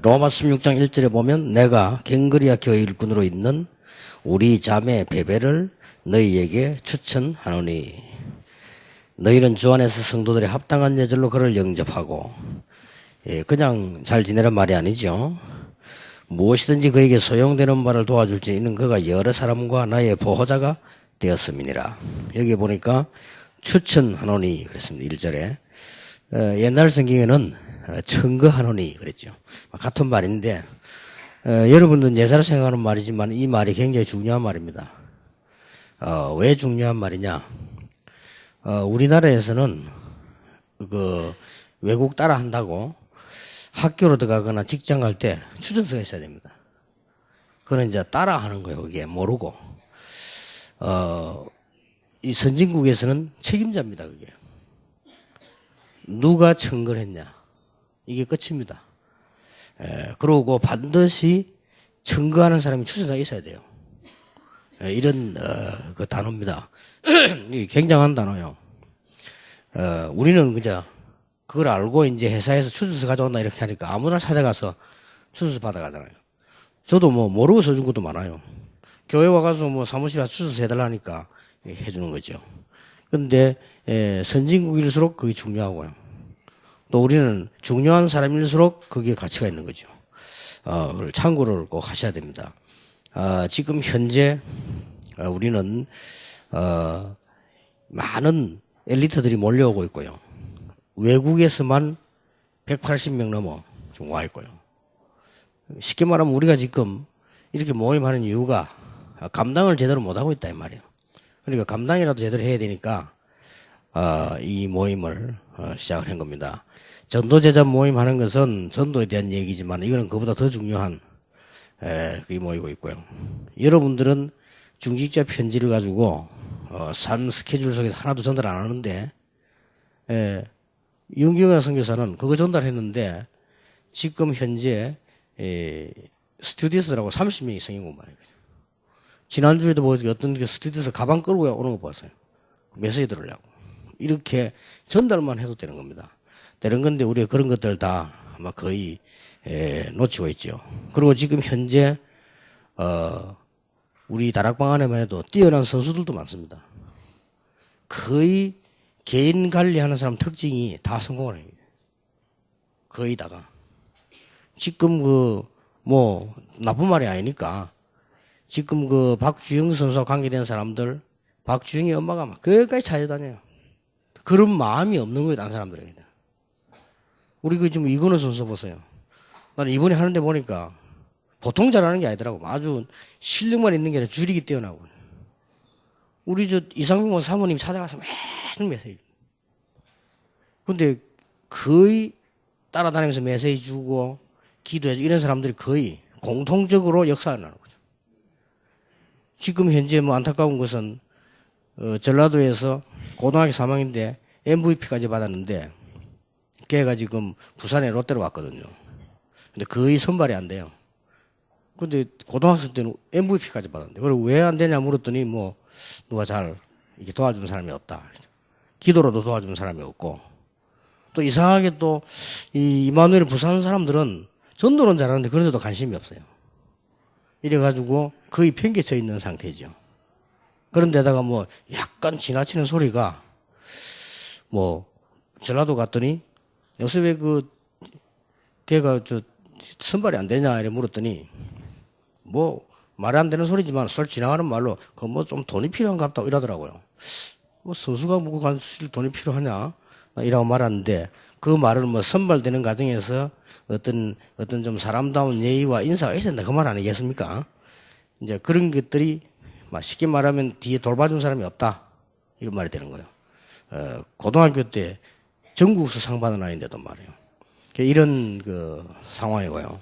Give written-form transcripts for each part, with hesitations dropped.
로마 16장 1절에 보면 내가 갱그리아 교회 일꾼으로 있는 우리 자매 베베를 너희에게 추천하노니 너희는 주 안에서 성도들의 합당한 예절로 그를 영접하고 그냥 잘 지내란 말이 아니죠. 무엇이든지 그에게 소용되는 바를 도와줄지 이는 그가 여러 사람과 나의 보호자가 되었음이니라. 여기 보니까 추천하노니 그랬습니다. 1절에 옛날 성경에는 청거하노니 그랬죠. 같은 말인데 여러분들은 예사로 생각하는 말이지만 이 말이 굉장히 중요한 말입니다. 왜 중요한 말이냐? 우리나라에서는 그 외국 따라 한다고 학교로 들어가거나 직장 갈 때 추천서가 있어야 됩니다. 그건 이제 따라 하는 거예요. 그게 모르고. 이 선진국에서는 책임자입니다. 그게. 누가 청구를 했냐. 이게 끝입니다. 그러고 반드시 청구하는 사람이 추천서가 있어야 돼요. 이런 그 단어입니다. 이게 굉장한 단어요. 우리는 그저 그걸 알고 이제 회사에서 추천서 가져온다 이렇게 하니까 아무나 찾아가서 추천서 받아가잖아요. 저도 뭐 모르고 써준 것도 많아요. 교회 와가서 뭐 사무실에 추천서 해달라니까 해주는 거죠. 근데 선진국일수록 그게 중요하고요. 또 우리는 중요한 사람일수록 그게 가치가 있는 거죠. 그걸 참고를 꼭 하셔야 됩니다. 지금 현재 우리는 많은 엘리트들이 몰려오고 있고요. 외국에서만 180명 넘어 지금 와 있고요. 쉽게 말하면 우리가 지금 이렇게 모임하는 이유가 감당을 제대로 못하고 있다 이 말이에요. 그러니까 감당이라도 제대로 해야 되니까 이 모임을 시작을 한 겁니다. 전도제자 모임하는 것은 전도에 대한 얘기지만 이거는 그보다 더 중요한 그게 모이고 있고요. 여러분들은 중직자 편지를 가지고 삶 스케줄 속에서 하나도 전달 안 하는데 윤경현 선교사는 그거 전달했는데 지금 현재 스튜디오스라고 30명이 생긴 것 말이에요. 지난주에도 보니까 어떤 게 스튜디오스 가방 끌고 오는 거 봤어요. 메시지 들으려고. 이렇게 전달만 해도 되는 겁니다. 되는 건데 우리가 그런 것들 다 아마 거의 놓치고 있죠. 그리고 지금 현재 우리 다락방 안에만 해도 뛰어난 선수들도 많습니다. 거의 개인 관리하는 사람 특징이 다 성공을 해요. 거의 다가. 지금 뭐 나쁜 말이 아니니까 지금 박주영 선수와 관계된 사람들 박주영이 엄마가 막 끝까지 찾아다녀요. 그런 마음이 없는 거예요. 다른 사람들에게. 우리 지금 이건우 선수 보세요. 나는 이번에 하는데 보니까 보통 잘하는 게 아니더라고. 아주 실력만 있는 게 아니라 주력이 뛰어나고. 우리 이상용 사모님 찾아가서 매일 메시지. 근데 거의 따라다니면서 메시지 주고 기도해주고 이런 사람들이 거의 공통적으로 역사를 나누는 거죠. 지금 현재 뭐 안타까운 것은 전라도에서 고등학교 3학년인데 MVP까지 받았는데 걔가 지금 부산에 롯데로 왔거든요. 근데 거의 선발이 안 돼요. 근데 고등학생 때는 MVP까지 받았는데 그리고 왜 안 되냐 물었더니 뭐 누가 잘 이렇게 도와주는 사람이 없다. 기도로도 도와주는 사람이 없고 또 이상하게 또 이 이마누엘 부산 사람들은 전도는 잘하는데 그런데도 관심이 없어요. 이래가지고 거의 편개쳐 있는 상태죠. 그런데다가 뭐 약간 지나치는 소리가 뭐 전라도 갔더니 요새 왜 걔가 선발이 안 되냐 이래 물었더니 뭐 말이 안 되는 소리지만 설 지나가는 말로 그 뭐 좀 돈이 필요한가 보다 이러더라고요. 뭐 선수가 뭐 관실 돈이 필요하냐 이라고 말하는데 그 말은 뭐 선발되는 과정에서 어떤 좀 사람다운 예의와 인사가 있어야 된다 그 말 아니겠습니까? 이제 그런 것들이 쉽게 말하면 뒤에 돌봐준 사람이 없다 이런 말이 되는 거예요. 고등학교 때 전국수 상 받은 아이인데도 말이에요. 이런 상황이고요.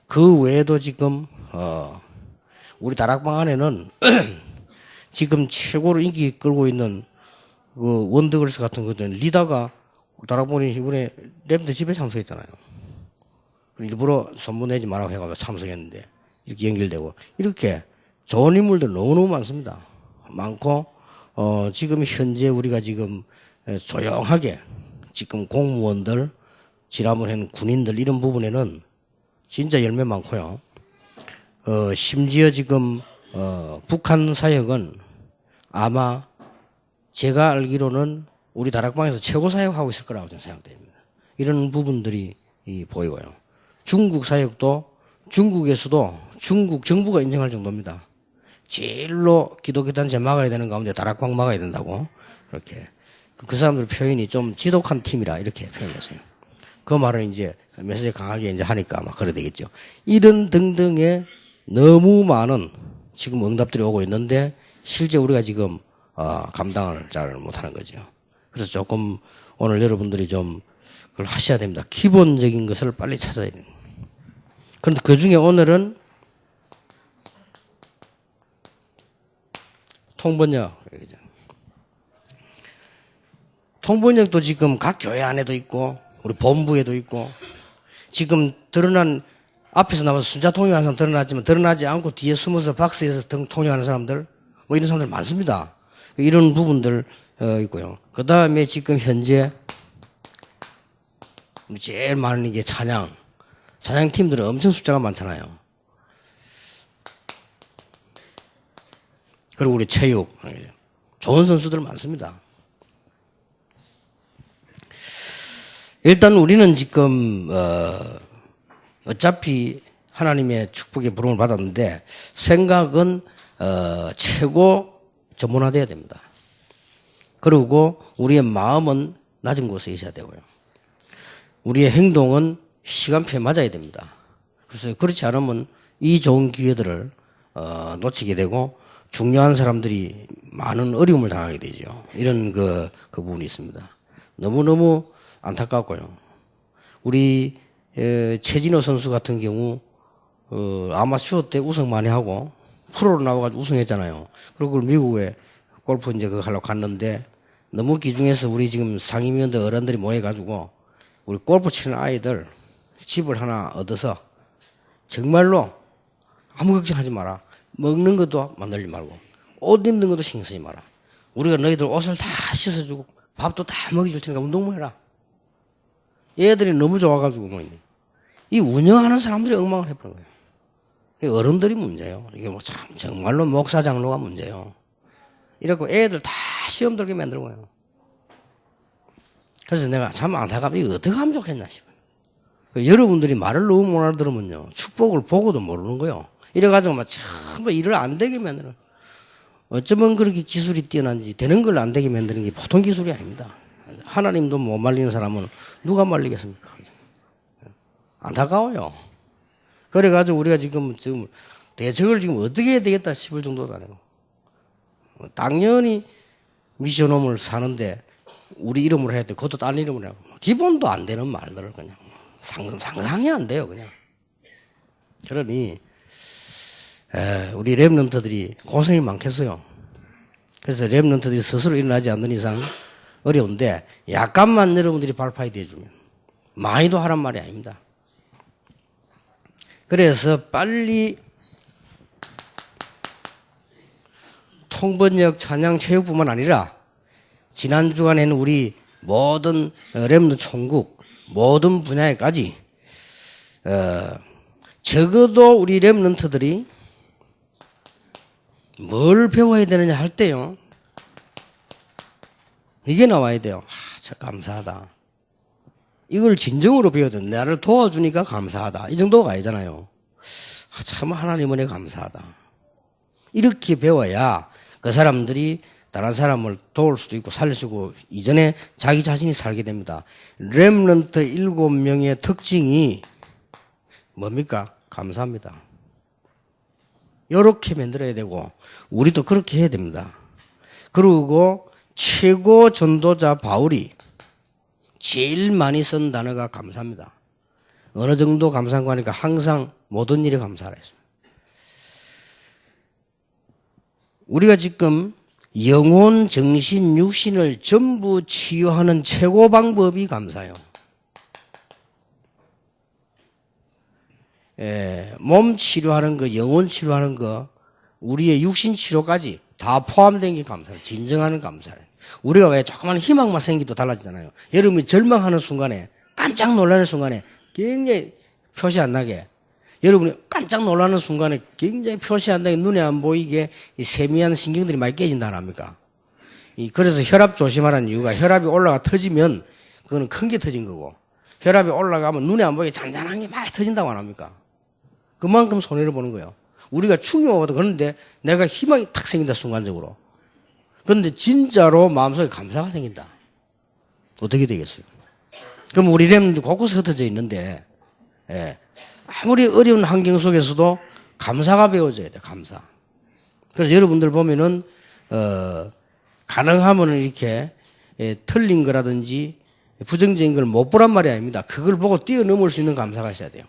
그 외에도 지금 우리 다락방 안에는 지금 최고로 인기 끌고 있는 원더걸스 같은 것들은 리더가 다락방이 이번에 랩들 집에 참석했잖아요. 일부러 선물 내지 말라고 해가지고 참석했는데 이렇게 연결되고 이렇게 좋은 인물들 너무너무 많습니다. 많고 지금 현재 우리가 지금 조용하게 지금 공무원들 지난번에는 군인들 이런 부분에는 진짜 열매 많고요. 심지어 지금 북한 사역은 아마 제가 알기로는 우리 다락방에서 최고 사역하고 있을 거라고 저는 생각됩니다. 이런 부분들이 보이고요. 중국 사역도 중국에서도 중국 정부가 인정할 정도입니다. 제일로 기독교단체 막아야 되는 가운데 다락방 막아야 된다고 그렇게 그 사람들 표현이 좀 지독한 팀이라 이렇게 표현했어요. 그 말을 이제 메시지 강하게 이제 하니까 아마 그래 되겠죠. 이런 등등의 너무 많은 지금 응답들이 오고 있는데 실제 우리가 지금 감당을 잘 못하는 거죠. 그래서 조금 오늘 여러분들이 좀 그걸 하셔야 됩니다. 기본적인 것을 빨리 찾아야 돼요. 그런데 그 중에 오늘은 통번역. 통번역도 지금 각 교회 안에도 있고 우리 본부에도 있고 지금 드러난 앞에서 나와서 순자 통역하는 사람 드러났지만 드러나지 않고 뒤에 숨어서 박스에서 통역하는 사람들 뭐 이런 사람들 많습니다. 이런 부분들 있고요. 그 다음에 지금 현재 제일 많은 게 찬양팀들은 엄청 숫자가 많잖아요. 그리고 우리 체육 좋은 선수들 많습니다. 일단 우리는 지금 어차피 하나님의 축복의 부름을 받았는데 생각은 최고 전문화돼야 됩니다. 그리고 우리의 마음은 낮은 곳에 있어야 되고요. 우리의 행동은 시간표에 맞아야 됩니다. 그래서 그렇지 않으면 이 좋은 기회들을 놓치게 되고 중요한 사람들이 많은 어려움을 당하게 되죠. 이런 그 부분이 있습니다. 너무너무 안타깝고요. 우리 최진호 선수 같은 경우 아마추어 때 우승 많이 하고 프로로 나와가지고 우승했잖아요. 그리고 미국에 골프 이제 그거 하려고 갔는데 너무 기중에서 우리 지금 상임위원들 어른들이 모여가지고 우리 골프 치는 아이들 집을 하나 얻어서 정말로 아무 걱정하지 마라. 먹는 것도 만들지 말고 옷 입는 것도 신경 쓰지 마라. 우리가 너희들 옷을 다 씻어주고 밥도 다 먹여줄 테니까 운동만 해라. 얘들이 너무 좋아가지고 뭐 있니? 이 운영하는 사람들이 엉망을 해버린 거예요. 어른들이 문제예요. 이게 뭐 참 정말로 목사 장로가 문제예요. 이래갖고 애들 다 시험 들게 만드는 거예요. 그래서 내가 참 안타깝다. 이거 어떻게 하면 좋겠나 싶어요. 여러분들이 말을 너무 못 알아들으면요. 축복을 보고도 모르는 거예요. 이래가지고 막 전부 일을 안 되게 만드는. 어쩌면 그렇게 기술이 뛰어난지 되는 걸 안 되게 만드는 게 보통 기술이 아닙니다. 하나님도 못 말리는 사람은 누가 말리겠습니까? 안타까워요. 그래가지고 우리가 지금 대책을 지금 어떻게 해야 되겠다 싶을 정도도 아니고. 당연히 미션홈을 사는데 우리 이름으로 해야 돼. 그것도 다른 이름으로 하고. 기본도 안 되는 말들을 그냥 상상이 안 돼요, 그냥. 그러니 우리 랩런트들이 고생이 많겠어요. 그래서 랩런트들이 스스로 일어나지 않는 이상 어려운데 약간만 여러분들이 발파이 돼주면 많이도 하란 말이 아닙니다. 그래서 빨리 통번역 찬양 체육뿐만 아니라 지난 주간에는 우리 모든 랩런트 총국 모든 분야에까지 적어도 우리 랩런트들이 뭘 배워야 되느냐 할 때요. 이게 나와야 돼요. 참 감사하다. 이걸 진정으로 배워야 돼. 나를 도와주니까 감사하다. 이 정도가 아니잖아요. 참 하나님 은혜 감사하다. 이렇게 배워야 그 사람들이 다른 사람을 도울 수도 있고 살릴 수 있고 이전에 자기 자신이 살게 됩니다. 렘넌트 7명의 특징이 뭡니까? 감사합니다. 이렇게 만들어야 되고 우리도 그렇게 해야 됩니다. 그리고 최고 전도자 바울이 제일 많이 쓴 단어가 감사합니다. 어느 정도 감사한 거 하니까 항상 모든 일에 감사하라 했습니다. 우리가 지금 영혼, 정신, 육신을 전부 치유하는 최고 방법이 감사해요. 몸 치료하는 거, 영혼 치료하는 거, 우리의 육신 치료까지 다 포함된 게 감사해요. 진정하는 감사예요. 우리가 왜 조그만 희망만 생기도 달라지잖아요. 여러분이 절망하는 순간에, 깜짝 놀라는 순간에 굉장히 표시 안 나게 여러분이 깜짝 놀라는 순간에 굉장히 표시한다. 눈에 안 보이게 이 세미한 신경들이 많이 깨진다 합니까? 그래서 혈압 조심하라는 이유가 혈압이 올라가 터지면 그거는 큰 게 터진 거고 혈압이 올라가면 눈에 안 보이게 잔잔한 게 많이 터진다고 안 합니까? 그만큼 손해를 보는 거예요. 우리가 충격하거든. 그런데 내가 희망이 탁 생긴다 순간적으로. 그런데 진짜로 마음속에 감사가 생긴다. 어떻게 되겠어요? 그럼 우리 렘도 곳곳에 흩어져 있는데 예. 아무리 어려운 환경 속에서도 감사가 배워져야 돼. 감사. 그래서 여러분들 보면은 가능하면 이렇게 틀린 거라든지 부정적인 걸 못 보란 말이 아닙니다. 그걸 보고 뛰어넘을 수 있는 감사가 있어야 돼요.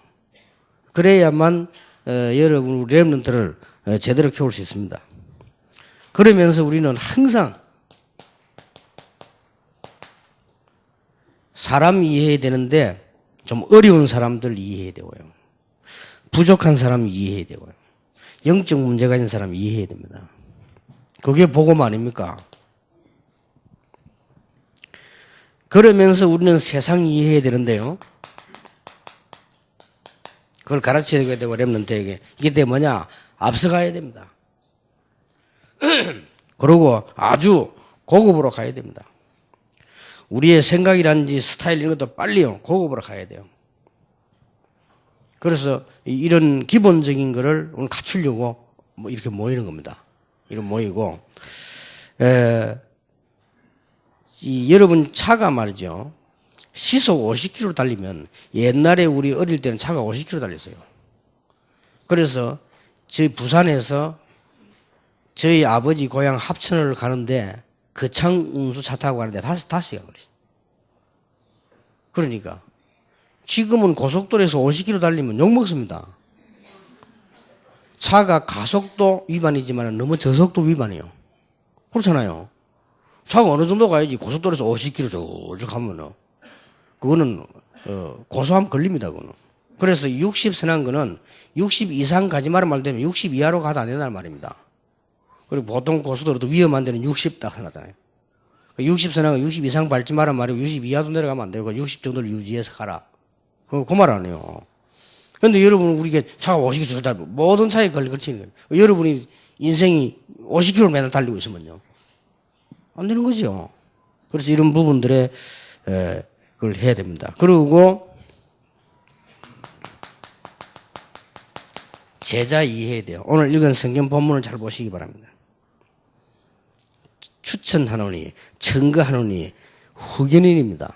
그래야만 여러분 우리 렘넌트를 제대로 키울 수 있습니다. 그러면서 우리는 항상 사람 이해해야 되는데 좀 어려운 사람들 이해해야 되고요. 부족한 사람 이해해야 되고요. 영적 문제가 있는 사람 이해해야 됩니다. 그게 복음 아닙니까? 그러면서 우리는 세상 이해해야 되는데요. 그걸 가르쳐야 되고 렘넌트에게. 이게 뭐냐? 앞서가야 됩니다. 그리고 아주 고급으로 가야 됩니다. 우리의 생각이라든지 스타일 이런 것도 빨리요. 고급으로 가야 돼요. 그래서 이런 기본적인 거를 오늘 갖추려고 뭐 이렇게 모이는 겁니다. 이런 모이고 여러분 차가 말이죠. 시속 50km 달리면 옛날에 우리 어릴 때는 차가 50km 달렸어요. 그래서 저희 부산에서 저희 아버지 고향 합천을 가는데 거창 운수 차 타고 가는데 5시간 걸렸어요. 그러니까 지금은 고속도로에서 50km 달리면 욕먹습니다. 차가 가속도 위반이지만 너무 저속도 위반이에요. 그렇잖아요. 차가 어느 정도 가야지 고속도로에서 50km 저쭉 가면은 그거는 고소하면 걸립니다. 그거는. 그래서 60 선한 거는 60 이상 가지 말은 말 되면 60 이하로 가도 안 된다는 말입니다. 그리고 보통 고속도로도 위험한 데는 60 딱 해놨잖아요. 60 선한 거 60 이상 밟지 말란 말이고 60 이하도 내려가면 안 되고 60 정도를 유지해서 가라. 그 말 아니에요. 그런데 여러분 우리가 차가 50km 달리고 모든 차에 걸치는 거예요. 여러분이 인생이 50km 맨날 달리고 있으면요. 안 되는 거죠. 그래서 이런 부분들에 그걸 해야 됩니다. 그리고 제자 이해해야 돼요. 오늘 읽은 성경 본문을 잘 보시기 바랍니다. 추천하노니 청거하노니 후견인입니다.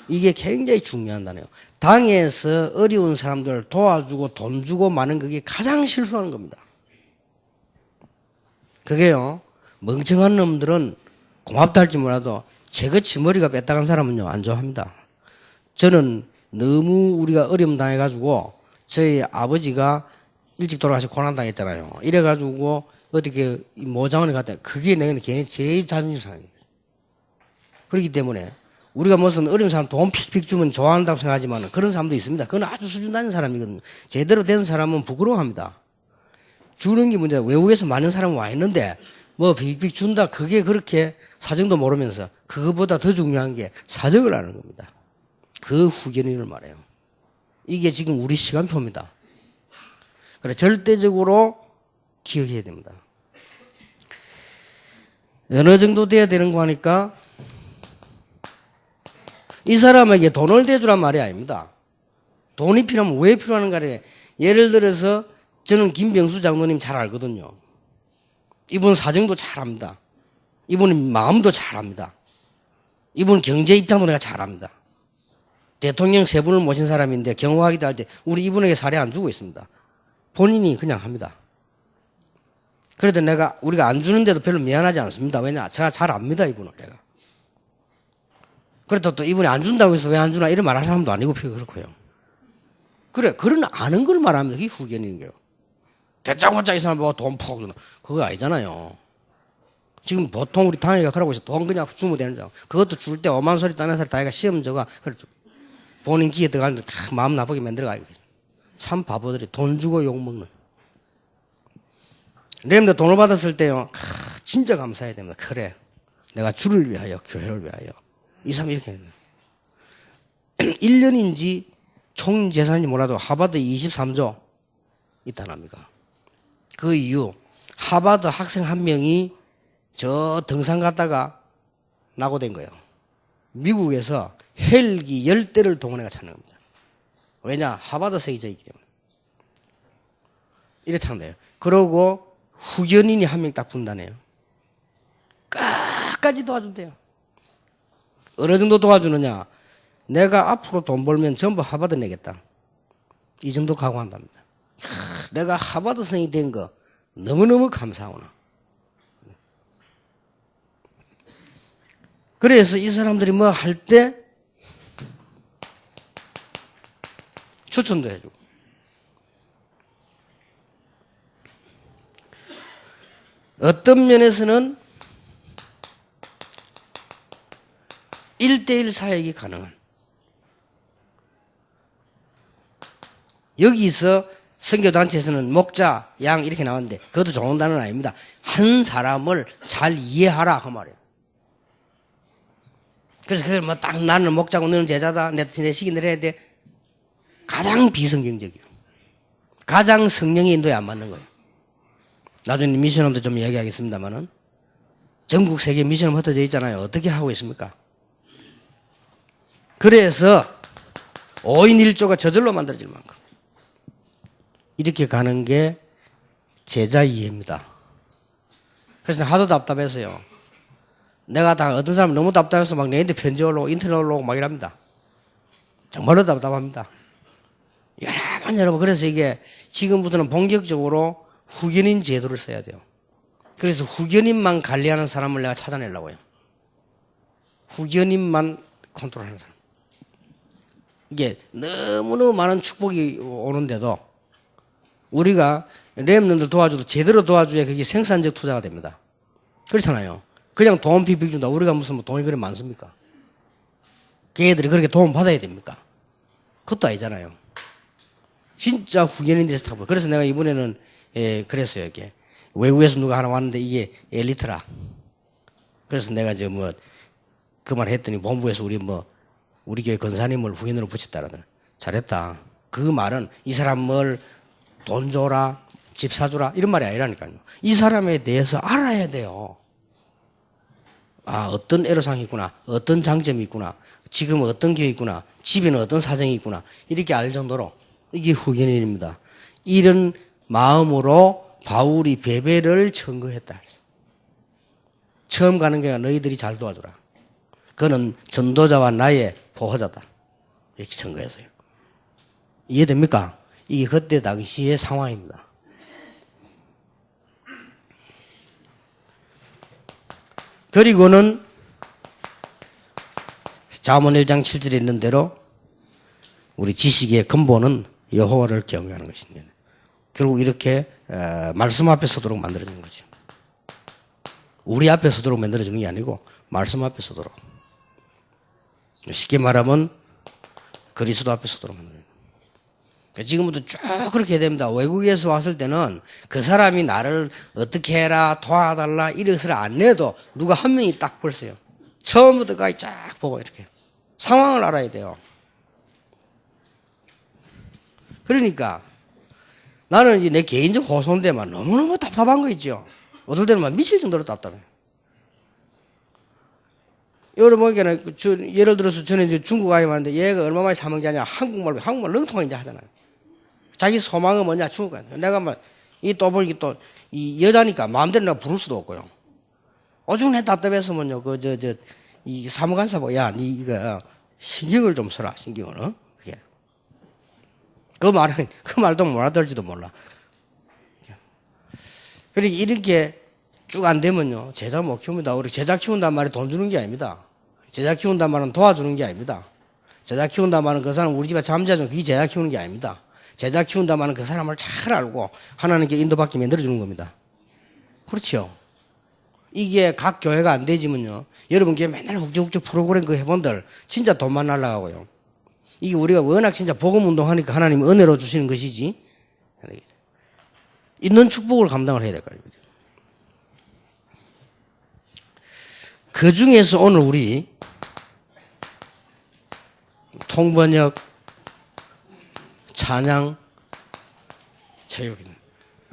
이게 굉장히 중요한 단어예요. 당에서 어려운 사람들 도와주고 돈 주고 많은 그게 가장 실수하는 겁니다. 그게요. 멍청한 놈들은 고맙다 할지 몰라도 제거치 머리가 뺐다간 사람은요 안 좋아합니다. 저는 너무 우리가 어려움 당해가지고 저희 아버지가 일찍 돌아가서 고난당했잖아요. 이래가지고 어떻게 모장원에 갔다 그게 내가 제일 자존심 상해요. 그렇기 때문에 우리가 무슨 어려운 사람 돈 픽픽 주면 좋아한다고 생각하지만 그런 사람도 있습니다. 그건 아주 수준 낮은 사람이거든요. 제대로 된 사람은 부끄러워합니다. 주는 게 문제다. 외국에서 많은 사람 와 있는데 뭐 픽픽 준다. 그게 그렇게 사정도 모르면서 그것보다 더 중요한 게 사정을 아는 겁니다. 그 후견인을 말해요. 이게 지금 우리 시간표입니다. 그래 절대적으로 기억해야 됩니다. 어느 정도 돼야 되는 거 하니까 이 사람에게 돈을 대주란 말이 아닙니다. 돈이 필요하면 왜 필요한가래. 예를 들어서 저는 김병수 장로님 잘 알거든요. 이분 사정도 잘 압니다. 이분은 마음도 잘 압니다. 이분 경제 입장도 내가 잘 압니다. 대통령 3분을 모신 사람인데 경호하기도 할 때 우리 이분에게 사례 안 주고 있습니다. 본인이 그냥 합니다. 그래도 우리가 안 주는데도 별로 미안하지 않습니다. 왜냐? 제가 잘 압니다, 이분을 내가. 그래도 또 이분이 안 준다고 해서 왜 안 주나 이런 말 할 사람도 아니고 그렇고요. 그래, 그런 아는 걸 말하면 그게 후견인 거예요. 대짜고짜 이 사람 뭐 돈 퍼고 주나. 그거 아니잖아요. 지금 보통 우리 당회가 그러고 있어. 돈 그냥 주면 되는 줄. 그것도 줄 때 오만 소리 따면 소리 다해가 시험 저가 그렇죠. 본인 기에 들어가는데 마음 나쁘게 만들어가요. 참 바보들이 돈 주고 욕먹는. 렘도 돈을 받았을 때요. 진짜 감사해야 됩니다. 그래. 내가 주를 위하여 교회를 위하여. 이 사람이 이렇게 해요. 1년인지 총 재산인지 몰라도 하버드 23조 있다랍니다. 그 이유 하버드 학생 한 명이 저 등산 갔다가 낙오된 거예요. 미국에서 헬기 10대를 동원해가 찾는 겁니다. 왜냐? 하버드생이 있기 때문에. 이래 찾는데요. 그러고 후견인이 한 명 딱 분다네요. 끝까지 도와준대요. 어느 정도 도와주느냐? 내가 앞으로 돈 벌면 전부 하버드 내겠다. 이 정도 각오한답니다. 내가 하버드생이 된 거 너무너무 감사하구나. 그래서 이 사람들이 뭐 할 때 추천도 해주고. 어떤 면에서는 1대1 사역이 가능한. 여기서 선교단체에서는 목자, 양 이렇게 나왔는데 그것도 좋은 단어는 아닙니다. 한 사람을 잘 이해하라 그 말이에요. 그래서 그걸 뭐 딱 나는 목자고 너는 제자다. 내 시기 내려야 돼. 가장 비성경적이에요. 가장 성령의 인도에 안 맞는 거예요. 나중에 미션홈도 좀 이야기하겠습니다만은 전국 세계 미션홈 흩어져 있잖아요. 어떻게 하고 있습니까? 그래서 5인 1조가 저절로 만들어질 만큼 이렇게 가는 게 제자 이해입니다. 그래서 하도 답답해서요. 내가 다 어떤 사람 너무 답답해서 막 내한테 편지 올라오고 인터넷 올라오고 막 이랍니다. 정말로 답답합니다. 여러분 그래서 이게 지금부터는 본격적으로 후견인 제도를 써야 돼요. 그래서 후견인만 관리하는 사람을 내가 찾아내려고요. 후견인만 컨트롤하는 사람. 이게 너무너무 많은 축복이 오는데도 우리가 렘넌트들 도와줘도 제대로 도와줘야 그게 생산적 투자가 됩니다. 그렇잖아요. 그냥 돈 픽픽 준다. 우리가 무슨 뭐 돈이 그렇게 많습니까? 걔들이 그렇게 도움 받아야 됩니까? 그것도 아니잖아요. 진짜 후견인들에서 타고. 그래서 내가 이번에는 그랬어요. 이렇게 외국에서 누가 하나 왔는데 이게 엘리트라. 그래서 내가 이제 뭐 그 말 했더니 본부에서 우리 교회 권사님을 후견으로 붙였다라더니 잘했다. 그 말은 이 사람을 돈 줘라, 집 사주라 이런 말이 아니라니까요. 이 사람에 대해서 알아야 돼요. 아, 어떤 애로사항이 있구나, 어떤 장점이 있구나, 지금 어떤 교회 있구나, 집에는 어떤 사정이 있구나 이렇게 알 정도로 이게 후견인입니다. 이런 마음으로 바울이 베베를 청구했다. 처음 가는 게 너희들이 잘 도와주라. 그는 전도자와 나의 보호자다. 이렇게 청구했어요. 이해됩니까? 이게 그때 당시의 상황입니다. 그리고는 잠언 1장 7절에 있는 대로 우리 지식의 근본은 여호와를 경외하는 것입니다. 결국 이렇게 말씀 앞에 서도록 만들어지는 거죠. 우리 앞에 서도록 만들어지는 게 아니고 말씀 앞에 서도록. 쉽게 말하면 그리스도 앞에 서도록 만들어지는 거예요. 지금부터 쭉 그렇게 해야 됩니다. 외국에서 왔을 때는 그 사람이 나를 어떻게 해라 도와달라 이것을 안 내도 누가 한 명이 딱 벌써요. 처음부터까지 쫙 보고 이렇게 상황을 알아야 돼요. 그러니까 나는 이제 내 개인적 호소인데만 너무너무 답답한 거 있죠. 어떨 때는 막 미칠 정도로 답답해. 여러분 보니까 예를 들어서 저는 이제 중국 아이 왔는데 얘가 얼마만에 사망자냐 한국말 렁통하게 이제 하잖아요. 자기 소망은 뭐냐 중국 아이. 내가 막 이 또 보니까 또 이 여자니까 마음대로 내가 부를 수도 없고요. 오죽내 답답해서 뭐냐 이 사무관사 뭐야 니 이거 신경을 좀 써라 신경을 어? 그 말도 못 알아들지도 몰라. 그러니까 이렇게 쭉 안 되면요 제자 못 키웁니다. 우리 제자 키운단 말이 돈 주는 게 아닙니다. 제자 키운단 말은 도와주는 게 아닙니다. 제자 키운단 말은 그 사람 우리 집에 잠자죠. 그게 제자 키우는 게 아닙니다. 제자 키운단 말은 그 사람을 잘 알고 하나님께 인도받게 만들어주는 겁니다. 그렇죠. 이게 각 교회가 안 되지면요 여러분 교회 맨날 훅적훅적 프로그램 그 해본들 진짜 돈만 날라가고요. 이게 우리가 워낙 진짜 복음운동하니까 하나님이 은혜로 주시는 것이지 있는 축복을 감당을 해야 될 거 아닙니까? 그 중에서 오늘 우리 통번역 찬양, 체육이네.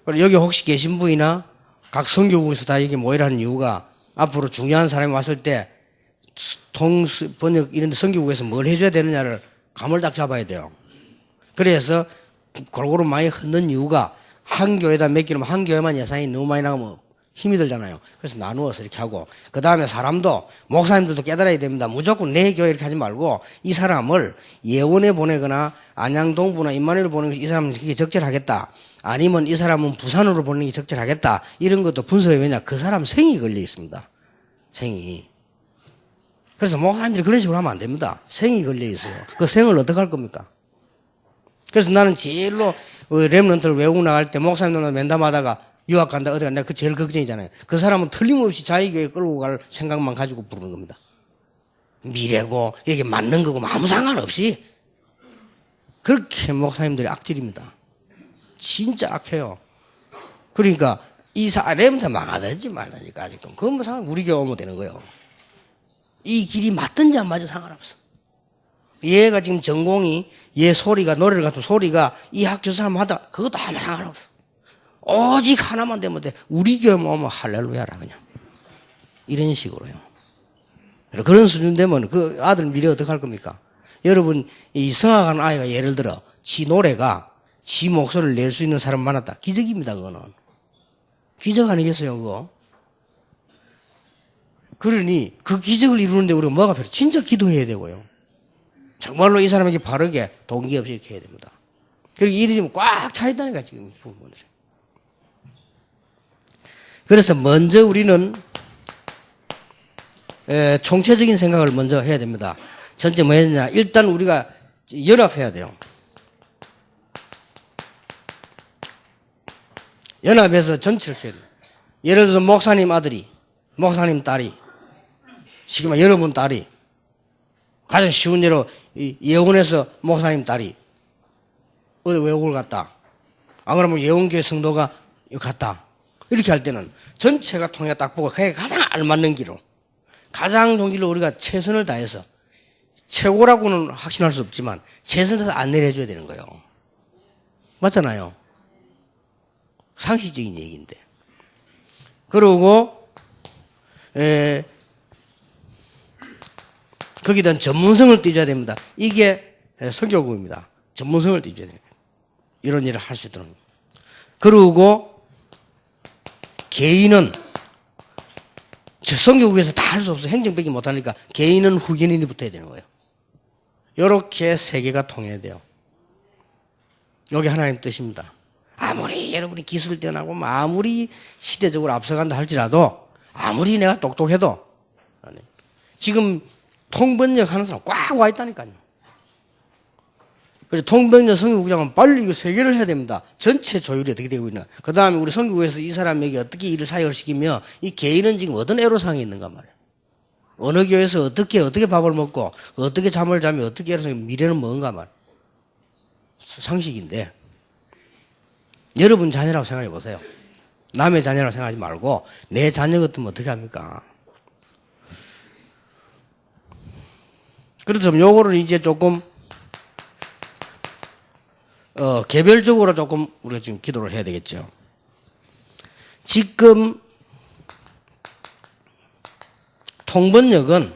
그리고 여기 혹시 계신 분이나 각 선교국에서 다 이게 모이라 하는 이유가 앞으로 중요한 사람이 왔을 때 번역 이런 데 선교국에서 뭘 해줘야 되느냐를 감을 딱 잡아야 돼요. 그래서 골고루 많이 흔든 이유가 한 교회에다 맡기면 한 교회만 예산이 너무 많이 나가면 힘이 들잖아요. 그래서 나누어서 이렇게 하고, 그 다음에 사람도, 목사님들도 깨달아야 됩니다. 무조건 내 교회 이렇게 하지 말고, 이 사람을 예원에 보내거나, 안양동부나 임마누엘 보내는 것이 이 사람은 그게 적절하겠다. 아니면 이 사람은 부산으로 보내는 게 적절하겠다. 이런 것도 분석이 왜냐? 그 사람 생이 걸려 있습니다. 생이. 그래서 목사님들이 그런 식으로 하면 안 됩니다. 생이 걸려 있어요. 그 생을 어떻게 할 겁니까? 그래서 나는 제일로 렘넌트를 외국 나갈 때 목사님들과 면담하다가 유학 간다 어디 간다 그 제일 걱정이잖아요. 그 사람은 틀림없이 자기 교회 끌고 갈 생각만 가지고 부르는 겁니다. 미래고 이게 맞는 거고 아무 상관없이 그렇게 목사님들이 악질입니다. 진짜 악해요. 그러니까 이 렘넌트 망하든지 말든지까 아직도 그건 뭐 상관 우리 교회 오면 되는 거예요. 이 길이 맞든지 안 맞아도 상관없어. 얘가 지금 전공이 얘 소리가 노래를 같은 소리가 이 학교 사람 하다 그것도 아무 상관없어. 오직 하나만 되면 돼. 우리 교회 오면 할렐루야라 그냥. 이런 식으로요. 그런 수준 되면 그 아들 미래 어떻게 할 겁니까? 여러분 이 성악하는 아이가 예를 들어 지 노래가 지 목소리를 낼 수 있는 사람 많았다. 기적입니다. 그거는. 기적 아니겠어요 그거? 그러니 그 기적을 이루는데 우리가 뭐가 필요해? 진짜 기도해야 되고요. 정말로 이 사람에게 바르게 동기 없이 이렇게 해야 됩니다. 그렇게 일이 지금 꽉 차 있다니까 지금 부분들이. 그래서 먼저 우리는 총체적인 생각을 먼저 해야 됩니다. 전체 뭐 해야 되냐? 일단 우리가 연합해야 돼요. 연합해서 전체를 해야 돼요. 예를 들어서 목사님 아들이, 목사님 딸이, 지금 여러분 딸이 가장 쉬운 예로 예원에서 목사님 딸이 어디 외국을 갔다. 안 그러면 예원교회 성도가 갔다. 이렇게 할 때는 전체가 통해 딱 보고 그게 가장 알맞는 길로 가장 좋은 길로 우리가 최선을 다해서 최고라고는 확신할 수 없지만 최선을 다해서 안내를 해줘야 되는 거예요. 맞잖아요. 상식적인 얘기인데. 그리고 거기에 대한 전문성을 띄워야 됩니다. 이게 선교국입니다. 전문성을 띄워야 됩니다. 이런 일을 할 수 있도록. 그리고 개인은 선교국에서 다 할 수 없어. 행정벽이 못하니까 개인은 후견인이 붙어야 되는 거예요. 이렇게 세 개가 통해야 돼요. 여기 하나님 뜻입니다. 아무리 여러분이 기술을 뛰어나고 아무리 시대적으로 앞서간다 할지라도 아무리 내가 똑똑해도 지금 통번역 하는 사람 꽉 와 있다니까요. 그래서 통번역 선교국장은 빨리 이거 세 개를 해야 됩니다. 전체 조율이 어떻게 되고 있나. 그 다음에 우리 선교국에서 이 사람에게 어떻게 일을 사역을 시키며 이 개인은 지금 어떤 애로사항이 있는가 말이에요. 어느 교회에서 어떻게 밥을 먹고 어떻게 잠을 자며 어떻게 애로사항이 미래는 뭔가 말이에요. 상식인데 여러분 자녀라고 생각해 보세요. 남의 자녀라고 생각하지 말고 내 자녀 같으면 어떻게 합니까? 그래서 요거를 이제 조금 개별적으로 조금 우리가 지금 기도를 해야 되겠죠. 지금 통번역은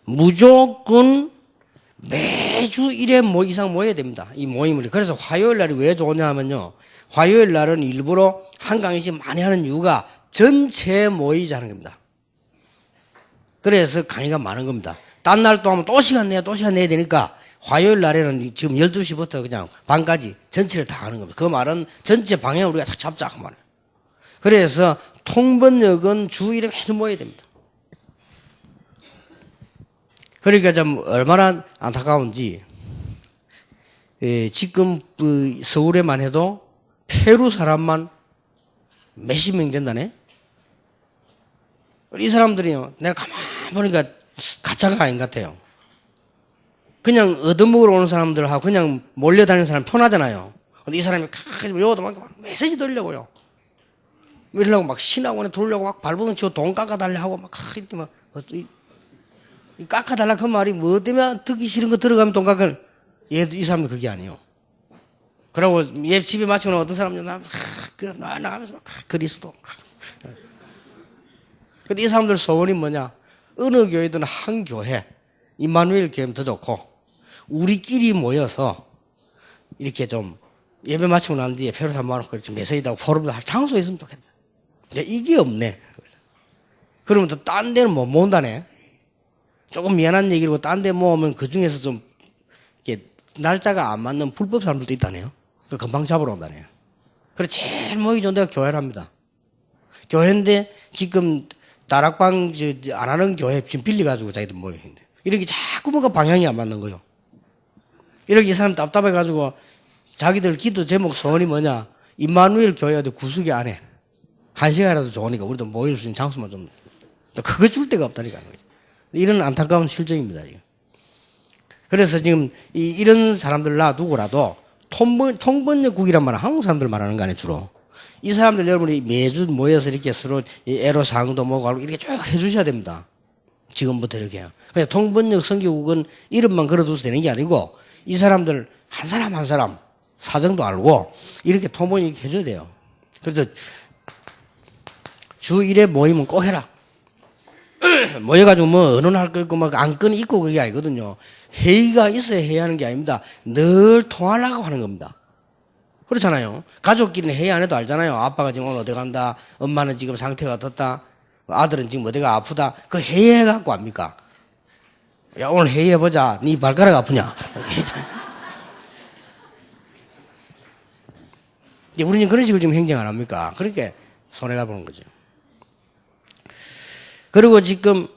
무조건 매주 1회 이상 모여야 됩니다. 이 모임을. 그래서 화요일 날이 왜 좋냐 하면요. 화요일 날은 일부러 한 강의씩 많이 하는 이유가 전체 모이자는 겁니다. 그래서 강의가 많은 겁니다. 딴 날 또 하면 또 시간 내야 되니까 화요일 날에는 지금 12시부터 그냥 반까지 전체를 다 하는 겁니다. 그 말은 전체 방향을 우리가 딱 잡자 그 말이에요. 그래서 통번역은 주 1회 매주 모여야 됩니다. 그러니까 좀 얼마나 안타까운지 지금 서울에만 해도 페루 사람만 몇십 명 된다네. 이 사람들이요. 내가 가만히 보니까 가짜가 아닌 것 같아요. 그냥 얻어먹으러 오는 사람들하고 그냥 몰려다니는 사람 편하잖아요. 근데 이 사람이 요것도 막 메시지 들려고요. 이러려고 막 신학원에 들으려고 막 발버둥 치고 돈 깎아달라 하고 막 이렇게 막 깎아달라 그 말이 뭐 때문에 듣기 싫은 거 들어가면 돈 깎을 이 사람도 그게 아니에요. 그러고 얘 집에 마치고 나면 어떤 사람은 나가면서 막 그리스도. 근데 이 사람들 소원이 뭐냐? 어느 교회든 한 교회, 임마누엘 교회면 더 좋고, 우리끼리 모여서 이렇게 좀 예배 마치고 난 뒤에 표를 한번 놓고 메시지하고 포럼도 할 장소에 있으면 좋겠다. 근데 이게 없네. 그러면 또 딴 데는 못 모은다네. 조금 미안한 얘기고 딴 데 모으면 그 중에서 좀 이렇게 날짜가 안 맞는 불법 사람들도 있다네요. 금방 잡으러 온다네요. 그래서 제일 모이기 좋은 데가 교회랍니다. 교회인데 지금 다락방 안 하는 교회 지금 빌려가지고 자기들 모여 있는데 이렇게 자꾸 뭔가 방향이 안 맞는 거요. 이렇게 이 사람 답답해가지고 자기들 기도 제목 소원이 뭐냐? 임마누엘 교회 어디 구석이 안에 1시간이라도 좋으니까 우리도 모일 수 있는 장소만 좀 그거 줄 데가 없다니까. 이런 안타까운 실정입니다. 지금. 그래서 지금 이런 사람들 누구라도 통번역국이란 말은 한국 사람들 말하는 거 아니에요, 주로. 이 사람들 여러분이 매주 모여서 이렇게 서로 애로사항도 뭐고 이렇게 쭉 해주셔야 됩니다. 지금부터 이렇게요. 그냥 통번역 선교국은 이름만 걸어둬서 되는 게 아니고 이 사람들 한 사람 한 사람 사정도 알고 이렇게 통번역 해줘야 돼요. 그래서 주 1회 모임은 꼭 해라. 모여가지고 뭐 의논할 거 있고 막 안건 있고 그게 아니거든요. 회의가 있어야 해야 하는 게 아닙니다. 늘 통하려고 하는 겁니다. 그렇잖아요. 가족끼리는 회의 안 해도 알잖아요. 아빠가 지금 오늘 어디 간다. 엄마는 지금 상태가 어떻다. 아들은 지금 어디가 아프다. 그 회의해갖고 합니까? 야 오늘 회의해보자. 네 발가락 아프냐? 우리는 그런 식으로 지금 행정 안 합니까? 그러니까 손해가 보는 거죠. 그리고 지금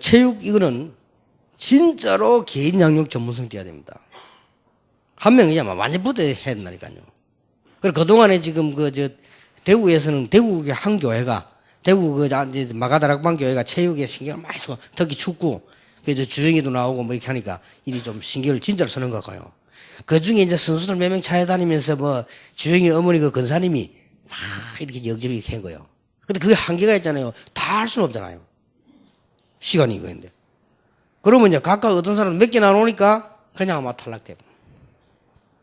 체육 이거는 진짜로 개인 양육 전문성 띄어야 됩니다. 한 명이야 완전 부대 해야 된다니까요. 그리고 그동안에 지금 대구에서는 대구의 한 교회가 대구 마가다락방 교회가 체육에 신경을 많이 써. 특히 축구 그래서 주영이도 나오고 뭐 이렇게 하니까 일이 좀 신경을 진짜로 쓰는 것 같아요. 그 중에 이제 선수들 몇 명 찾아다니면서 뭐 주영이 어머니 그 근사님이 막 이렇게 역접이 이렇게 한 거예요. 근데 그게 한계가 있잖아요. 다 할 수는 없잖아요. 시간이 이거인데. 그러면 이제 각각 어떤 사람 몇 개 나오니까 그냥 아마 탈락되고.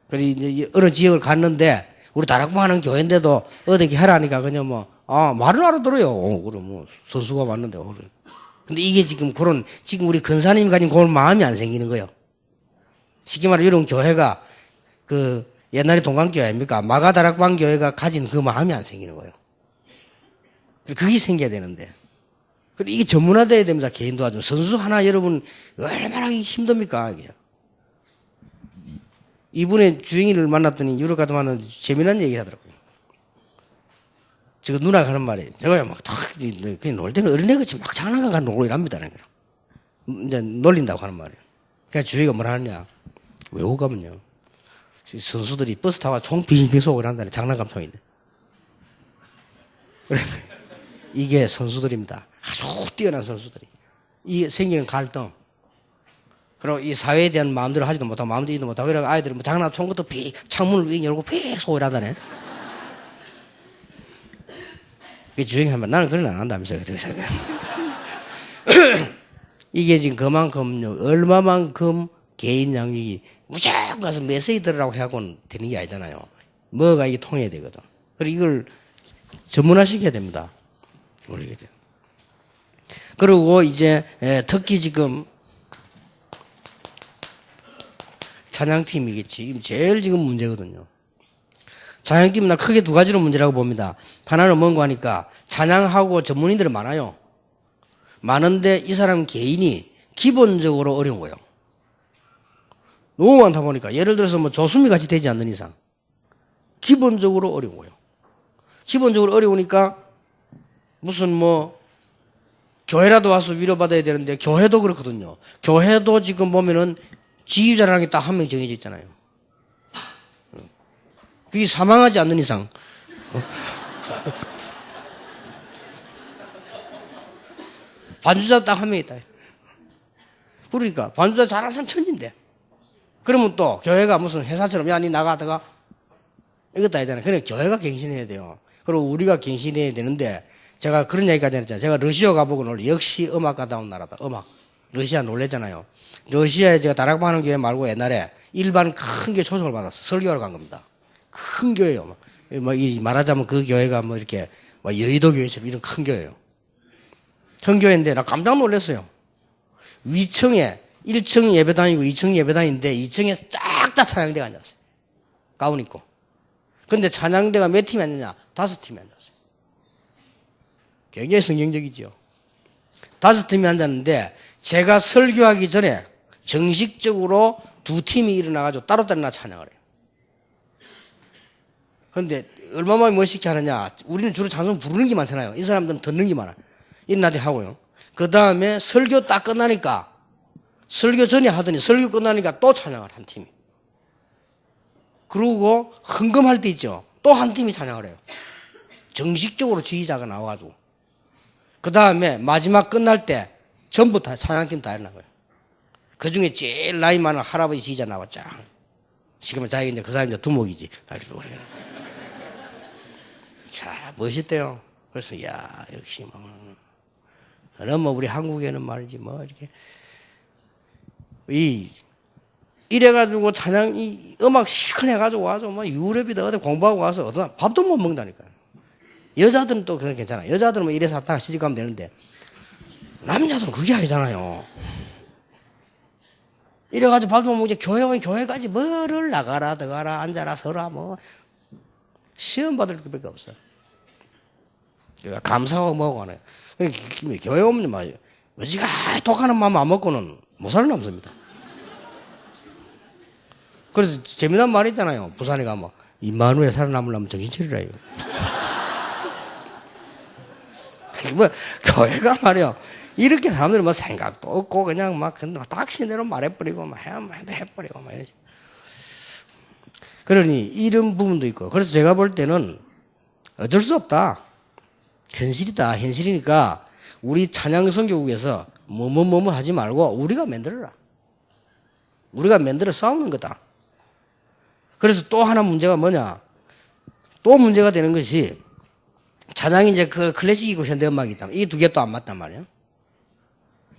그래서 이제 어느 지역을 갔는데 우리 다락방 하는 교회인데도 어떻게 하라니까 그냥 말을 알아들어요. 그럼 뭐 선수가 왔는데. 근데 이게 지금 지금 우리 근사님이 가진 그런 마음이 안 생기는 거예요. 쉽게 말해 이런 교회가 옛날에 동강교회 아닙니까? 마가다락방 교회가 가진 그 마음이 안 생기는 거예요. 그게 생겨야 되는데. 그리고 이게 전문화돼야 됩니다. 개인 도와준 선수 하나 여러분 얼마나 힘듭니까? 이게. 이분의 주영이를 만났더니 유럽 가서 만났는데 재미난 얘기를 하더라고요. 제가 누나가 하는 말이에요. 제가 그냥 놀 때는 어린애같이 막 장난감 놀고 이랍니다. 이제 놀린다고 하는 말이에요. 그냥 주영이가 뭐라 하느냐. 외국 가면요. 선수들이 버스 타고 총 빙빙 쏘고 이란다네. 장난감 총인데. 이게 선수들입니다. 아주 뛰어난 선수들이. 이 생기는 갈등. 그리고 이 사회에 대한 마음대로 하지도 못하고 마음대로 하지도 못하고 이러고 아이들은 뭐 장난감 총 것도 창문을 윙 열고 픽 쏘고 이란다네. 그게 주행하면 나는 그런 안 한다면서요. 이게 지금 그만큼요. 얼마만큼 개인 양육이 무조건 가서 메시지 들으라고 해갖고는 되는 게 아니잖아요. 뭐가 이게 통해야 되거든. 그리고 이걸 전문화시켜야 됩니다. 그리고 이제 특히 지금 찬양팀이겠지. 제일 지금 문제거든요. 찬양팀은 나 크게 두 가지로 문제라고 봅니다. 하나는 뭔가 하니까 찬양하고 전문인들이 많아요. 많은데 이 사람 개인이 기본적으로 어려운 거예요. 너무 많다 보니까 예를 들어서 뭐 조수미 같이 되지 않는 이상 기본적으로 어려운 거예요. 기본적으로 어려우니까 무슨 뭐 교회라도 와서 위로받아야 되는데 교회도 그렇거든요. 교회도 지금 보면은 지휘자라는 게 딱 한 명 정해져 있잖아요. 그게 사망하지 않는 이상 반주자 딱 한 명 있다. 그러니까 반주자 잘하는 사람 천진데. 그러면 또 교회가 무슨 회사처럼 야 니 나가다가 이것도 아니잖아요. 그래 교회가 갱신해야 돼요. 그리고 우리가 갱신해야 되는데 제가 그런 얘기까지 했잖아요. 제가 러시아 가보고 역시 음악가다운 나라다. 음악. 러시아 놀랬잖아요. 러시아에 제가 다락방하는 교회 말고 옛날에 일반 큰 교회 초청을 받았어. 설교하러 간 겁니다. 큰 교회요. 말하자면 그 교회가 뭐 이렇게 여의도 교회처럼 이런 큰 교회예요. 큰 교회인데 나 깜짝 놀랐어요. 위층에 1층 예배당이고 2층 예배당인데 2층에 쫙 다 찬양대가 앉았어요. 가운 입고. 근데 찬양대가 몇 팀이 앉았냐? 5팀이 앉았어요. 굉장히 성경적이지요. 5팀이 앉았는데 제가 설교하기 전에 정식적으로 2팀이 일어나가지고 따로따로 나 찬양을 해요. 그런데 얼마나 멋있게 하느냐. 우리는 주로 찬송 부르는 게 많잖아요. 이 사람들은 듣는 게 많아요. 일어나게 하고요. 그 다음에 설교 딱 끝나니까 설교 전에 하더니 설교 끝나니까 또 찬양을 한 팀이. 그러고 흥금할 때 있죠. 또 한 팀이 찬양을 해요. 정식적으로 지휘자가 나와가지고. 그 다음에 마지막 끝날 때 전부 다 찬양팀 다 일어난 거예요. 그 중에 제일 나이 많은 할아버지 지휘자 나왔죠. 지금은 자기 이제 그 사람이 이제 두목이지. 자, 멋있대요. 그래서, 야, 역시 뭐. 그럼 뭐 우리 한국에는 말이지 뭐 이렇게. 이래가지고 찬양, 음악 시큰해가지고 와서 뭐 유럽이다 어디 공부하고 와서 어떤 밥도 못 먹는다니까요. 여자들은 또 그런 게 괜찮아. 여자들은 뭐 이래서 왔다가 시집가면 되는데 남자들은 그게 아니잖아요. 이래가지고 밥도 못 먹지. 교회까지 뭐를 나가라, 들어가라, 앉아라, 서라, 뭐. 시험 받을 것밖에 없어요. 감사하고 뭐고 하네. 교회 오면 막, 어지가 독하는 마음 안 먹고는 못 사는 남자입니다. 그래서 재미난 말이 있잖아요. 부산에 가면, 임마누엘 살아남으려면 정신 차리라, 이거. 뭐, 교회가 말이야. 이렇게 사람들은 뭐 생각도 없고, 그냥 막, 닥치대로 말해버리고, 막 해버리고, 막 이러지. 그러니, 이런 부분도 있고. 그래서 제가 볼 때는 어쩔 수 없다. 현실이다. 현실이니까, 우리 찬양 선교국에서 뭐뭐 하지 말고, 우리가 만들어라. 우리가 만들어 싸우는 거다. 그래서 또 하나 문제가 뭐냐. 또 문제가 되는 것이, 찬양이 이제 그 클래식이고 현대음악이 있다. 이 두 개 또 안 맞단 말이에요.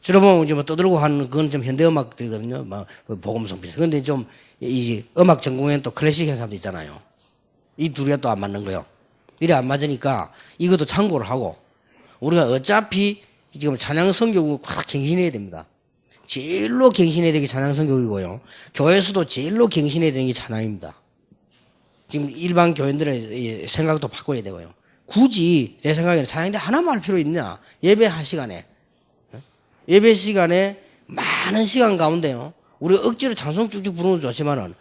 주로 보면 이제 뭐 떠들고 하는 그건 좀 현대음악들이거든요. 뭐 복음성 비슷. 근데 좀 이 음악 전공에는 또 클래식 한 사람도 있잖아요. 이 두 개가 또 안 맞는 거예요. 이래 안 맞으니까 이것도 참고를 하고 우리가 어차피 지금 찬양 선교국 확 갱신해야 됩니다. 제일로 갱신해야 되는 게 찬양 선교국이고요. 교회에서도 제일로 갱신해야 되는 게 찬양입니다. 지금 일반 교인들의 생각도 바꿔야 되고요. 굳이 내 생각에는 찬양대 하나만 할 필요 있냐? 예배 시간에. 예배 시간에 많은 시간 가운데요. 우리가 억지로 찬송 쭉쭉 부르는 것도 좋지만은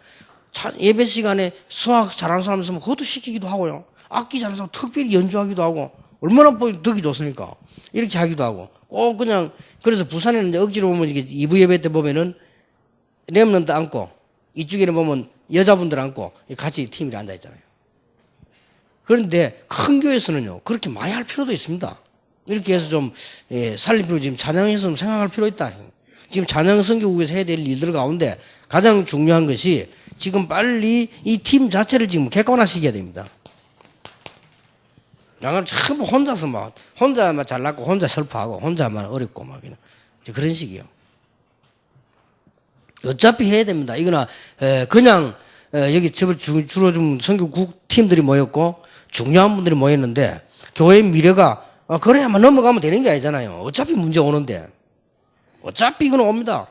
예배 시간에 수학 잘하는 사람 있으면 그것도 시키기도 하고요. 악기 잘하는 사람 특별히 연주하기도 하고 얼마나 듣기 좋습니까? 이렇게 하기도 하고 꼭 그냥 그래서 부산에는 이제 억지로 보면 이게 2부 예배 때 보면은 렘넌트 앉고 이쪽에는 보면 여자분들 앉고 같이 팀이 앉아 있잖아요. 그런데 큰 교회에서는요 그렇게 많이 할 필요도 있습니다. 이렇게 해서 좀 살릴 필요 지금 찬양에서 좀 생각할 필요 있다. 지금 찬양 선교국에서 해야 될 일들 가운데 가장 중요한 것이 지금 빨리 이 팀 자체를 지금 객관화시켜야 됩니다. 양은 전부 혼자서 혼자만 잘났고 혼자 슬퍼하고 혼자만 어렵고 막 그런 식이요. 어차피 해야 됩니다. 이거나 그냥 여기 주로 좀 선교국 팀들이 모였고 중요한 분들이 모였는데 교회의 미래가 그래야만 넘어가면 되는 게 아니잖아요. 어차피 문제 오는데. 어차피 이건 옵니다.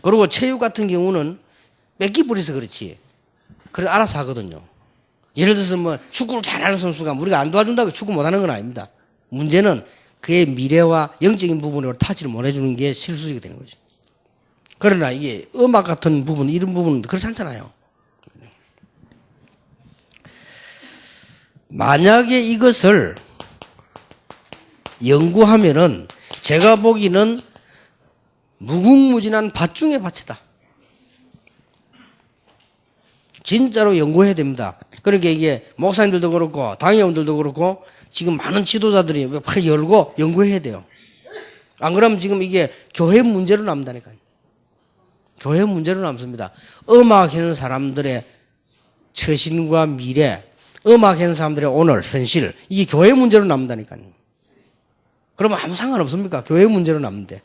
그리고 체육 같은 경우는 뺏기 버려서 그렇지. 그래 알아서 하거든요. 예를 들어서 뭐 축구를 잘하는 선수가 우리가 안 도와준다고 축구 못하는 건 아닙니다. 문제는 그의 미래와 영적인 부분으로 타치를 못 해주는 게 실수가 되는 거죠. 그러나 이게 음악 같은 부분, 이런 부분은 그렇지 않잖아요. 만약에 이것을 연구하면은 제가 보기는 무궁무진한 밭 중의 밭이다. 진짜로 연구해야 됩니다. 그러니까 이게 목사님들도 그렇고 당회원들도 그렇고 지금 많은 지도자들이 팔 열고 연구해야 돼요. 안 그러면 지금 이게 교회 문제로 남다니까요. 교회 문제로 남습니다. 음악하는 사람들의 처신과 미래, 음악하는 사람들의 오늘, 현실, 이게 교회 문제로 남다니까요. 그러면 아무 상관없습니까? 교회 문제로 남는데.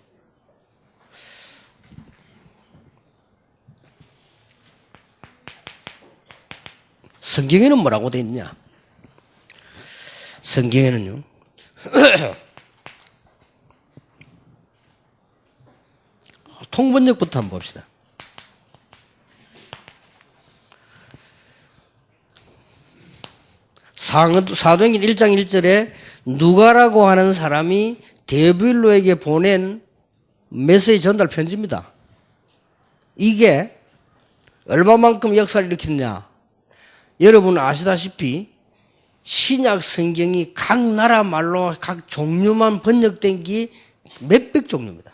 성경에는 뭐라고 되어 있느냐? 성경에는요. 통번역부터 한번 봅시다. 사도행전 1장 1절에 누가라고 하는 사람이 데오빌로에게 보낸 메시지 전달 편지입니다. 이게 얼마만큼 역사를 일으켰냐? 여러분 아시다시피 신약 성경이 각 나라 말로 각 종류만 번역된 게 몇백 종류입니다.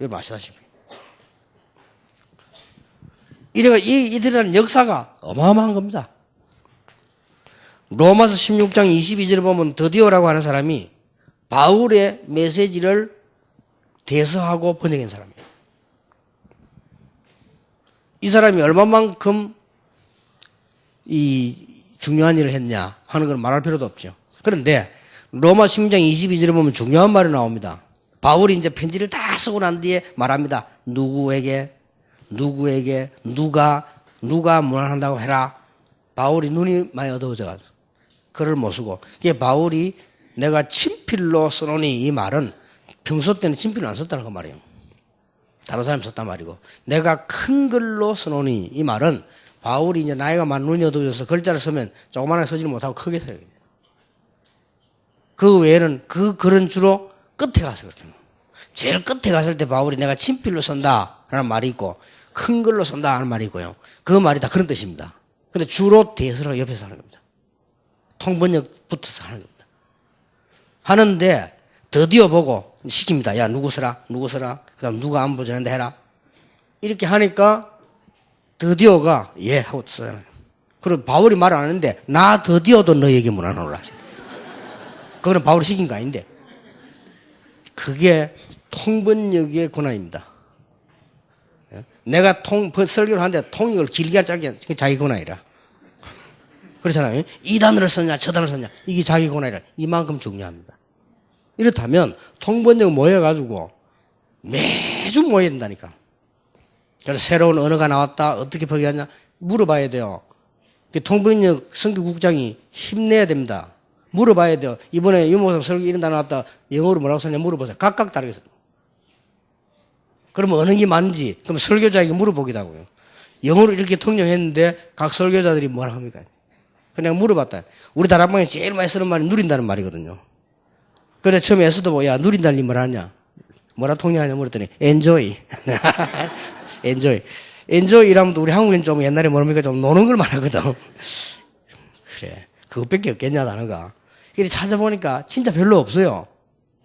여러분 아시다시피. 이래가 이들이라는 역사가 어마어마한 겁니다. 로마서 16장 22절에 보면 드디어라고 하는 사람이 바울의 메시지를 대서하고 번역한 사람이에요. 이 사람이 얼마만큼 이 중요한 일을 했냐 하는 건 말할 필요도 없죠. 그런데 로마 16장 22절에 보면 중요한 말이 나옵니다. 바울이 이제 편지를 다 쓰고 난 뒤에 말합니다. 누구에게 누가 무난한다고 해라. 바울이 눈이 많이 어두워져가지고 글을 못 쓰고. 이게 바울이 내가 친필로 써놓으니 이 말은 평소 때는 친필을 안 썼다는 그 말이에요. 다른 사람이 썼단 말이고. 내가 큰 글로 써놓으니 이 말은 바울이 이제 나이가 많은 눈이 어두워져서 글자를 쓰면 조그만하게 쓰지를 못하고 크게 써요. 그 외에는 그 글은 주로 끝에 가서 그렇죠. 제일 끝에 갔을 때 바울이 내가 친필로 쓴다 라는 말이 있고 큰 글로 쓴다 하는 말이 있고요. 그 말이 다 그런 뜻입니다. 근데 주로 대서를 옆에서 하는 겁니다. 통번역 붙어서 하는 겁니다. 하는데 드디어 보고 시킵니다. 야 누구 써라. 그 다음 누가 안부 전한다 해라. 이렇게 하니까 드디어가 예 하고 써요. 그리고 바울이 말 안 하는데 나 드디어도 너에게 문안하노라 하시네. 그거는 바울이 시킨 거 아닌데. 그게 통번역의 권한입니다. 내가 설교를 하는데 통역을 길게 짧게 그게 자기 권한이라. 그렇잖아요. 이 단어를 썼냐 저 단어를 썼냐 이게 자기 권한이라. 이만큼 중요합니다. 이렇다면 통번역 모여가지고 매주 모여야 된다니까. 그래서 새로운 언어가 나왔다 어떻게 번역하냐 물어봐야 돼요. 통번역 선교국장이 힘내야 됩니다. 물어봐야 돼요. 이번에 유목사 설교 이런 단어 나왔다 영어로 뭐라고 썼냐 물어보세요. 각각 다르게 써요. 그러면 어느 게 맞는지 그럼 설교자에게 물어보기도 하고요. 영어로 이렇게 통역했는데 각 설교자들이 뭐라 합니까? 그냥 물어봤다. 우리 다락방에 제일 많이 쓰는 말이 누린다는 말이거든요. 그래 처음에 에서도 뭐 야 누린다는 게 뭐라 하냐 뭐라 통역하냐 물었더니 enjoy enjoy이라면 우리 한국인 좀 옛날에 뭐랍니까 좀 노는 걸 말하거든. 그래 그것밖에 없겠냐 단어가. 이렇게 찾아보니까 진짜 별로 없어요.